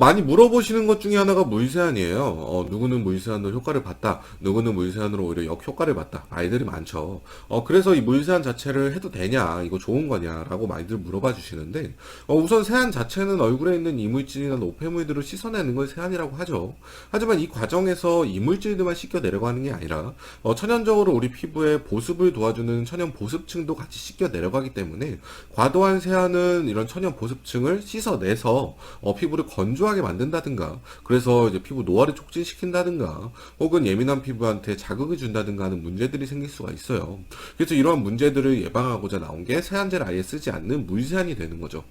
많이 물어보시는 것 중에 하나가 물세안이에요. 누구는 물세안으로 효과를 봤다. 누구는 물세안으로 오히려 역효과를 봤다. 말들이 많죠. 그래서 이 물세안 자체를 해도 되냐, 이거 좋은 거냐라고 많이들 물어봐 주시는데, 우선 세안 자체는 얼굴에 있는 이물질이나 노폐물들을 씻어내는 걸 세안이라고 하죠. 하지만 이 과정에서 이물질들만 씻겨 내려가는 게 아니라, 천연적으로 우리 피부의 보습을 도와주는 천연 보습층도 같이 씻겨 내려가기 때문에, 과도한 세안은 이런 천연 보습층을 씻어내서 피부를 건조하게 만든다든가, 그래서 이제 피부 노화를 촉진시킨다든가, 혹은 예민한 피부한테 자극을 준다든가 하는 문제들이 생길 수가 있어요. 그래서 이러한 문제들을 예방하고자 나온 게 세안제를 아예 쓰지 않는 물세안이 되는 거죠.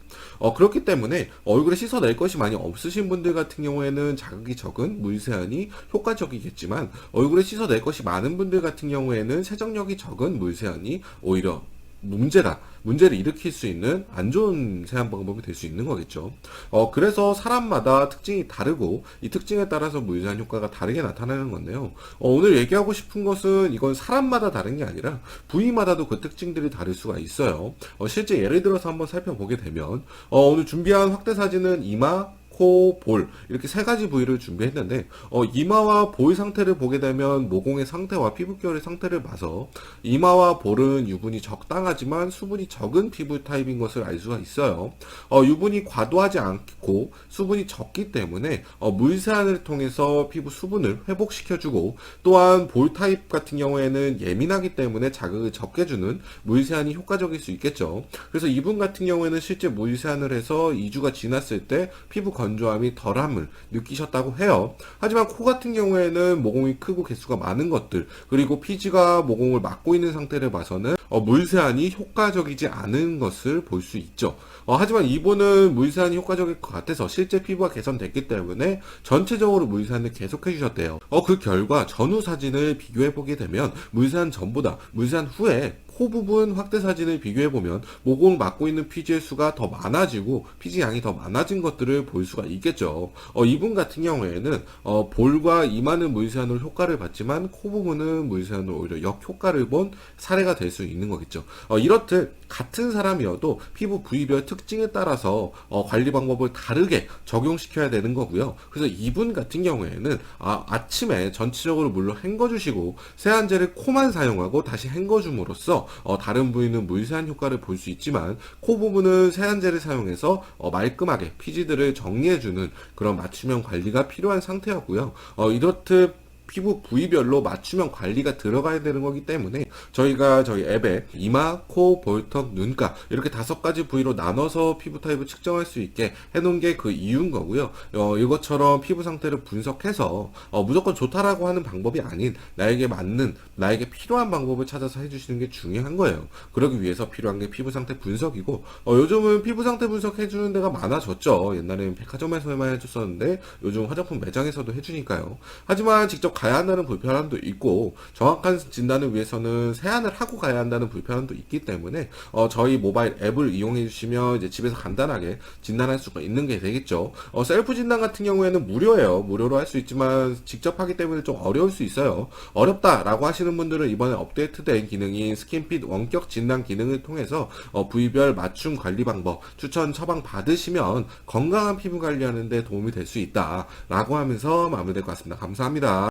그렇기 때문에 얼굴에 씻어낼 것이 많이 없으신 분들 같은 경우에는 자극이 적은 물세안이 효과적이겠지만, 얼굴에 씻어낼 것이 많은 분들 같은 경우에는 세정력이 적은 물세안이 오히려 문제를 일으킬 수 있는 안 좋은 세안 방법이 될 수 있는 거겠죠. 그래서 사람마다 특징이 다르고, 이 특징에 따라서 물세안 효과가 다르게 나타나는 건데요. 오늘 얘기하고 싶은 것은 이건 사람마다 다른 게 아니라 부위마다도 그 특징들이 다를 수가 있어요. 실제 예를 들어서 한번 살펴보게 되면, 오늘 준비한 확대 사진은 이마, 코, 볼 이렇게 세 가지 부위를 준비했는데, 이마와 볼 상태를 보게 되면 모공의 상태와 피부결의 상태를 봐서 이마와 볼은 유분이 적당하지만 수분이 적은 피부 타입인 것을 알 수가 있어요. 유분이 과도하지 않고 수분이 적기 때문에 물세안을 통해서 피부 수분을 회복시켜주고, 또한 볼 타입 같은 경우에는 예민하기 때문에 자극을 적게 주는 물세안이 효과적일 수 있겠죠. 그래서 이분 같은 경우에는 실제 물세안을 해서 2주가 지났을 때 피부 건조함이 덜함을 느끼셨다고 해요. 하지만 코 같은 경우에는 모공이 크고 개수가 많은 것들, 그리고 피지가 모공을 막고 있는 상태를 봐서는 물세안이 효과적이지 않은 것을 볼 수 있죠. 하지만 이분은 물세안이 효과적일 것 같아서 실제 피부가 개선됐기 때문에 전체적으로 물세안을 계속해 주셨대요. 그 결과 전후 사진을 비교해 보게 되면 물세안 전보다 물세안 후에 코 부분 확대 사진을 비교해보면 모공을 막고 있는 피지의 수가 더 많아지고 피지 양이 더 많아진 것들을 볼 수가 있겠죠. 이분 같은 경우에는 볼과 이마는 물세안으로 효과를 봤지만 코 부분은 물세안으로 오히려 역효과를 본 사례가 될 수 있는 거겠죠. 이렇듯 같은 사람이어도 피부 부위별 특징에 따라서 관리 방법을 다르게 적용시켜야 되는 거고요. 그래서 이분 같은 경우에는 아침에 전체적으로 물로 헹궈주시고 세안제를 코만 사용하고 다시 헹궈줌으로써 다른 부위는 물세안 효과를 볼 수 있지만 코 부분은 세안제를 사용해서 말끔하게 피지들을 정리해주는 그런 맞춤형 관리가 필요한 상태였고요. 이렇듯 피부 부위별로 맞춤형 관리가 들어가야 되는 거기 때문에 저희가 저희 앱에 이마, 코, 볼턱, 눈가 이렇게 5가지 부위로 나눠서 피부 타입을 측정할 수 있게 해놓은 게 그 이유인 거고요. 이것처럼 피부 상태를 분석해서 무조건 좋다라고 하는 방법이 아닌 나에게 맞는, 나에게 필요한 방법을 찾아서 해주시는 게 중요한 거예요. 그러기 위해서 필요한 게 피부 상태 분석이고, 요즘은 피부 상태 분석 해주는 데가 많아졌죠. 옛날에는 백화점에서만 해줬었는데 요즘 화장품 매장에서도 해주니까요. 하지만 직접 가야 한다는 불편함도 있고, 정확한 진단을 위해서는 세안을 하고 가야 한다는 불편함도 있기 때문에 저희 모바일 앱을 이용해 주시면 이제 집에서 간단하게 진단할 수가 있는 게 되겠죠. 셀프 진단 같은 경우에는 무료예요. 무료로 할 수 있지만 직접 하기 때문에 좀 어려울 수 있어요. 어렵다라고 하시는 분들은 이번에 업데이트된 기능인 스킨핏 원격 진단 기능을 통해서 부위별 맞춤 관리 방법 추천 처방 받으시면 건강한 피부 관리하는 데 도움이 될 수 있다라고 하면서 마무리될 것 같습니다. 감사합니다.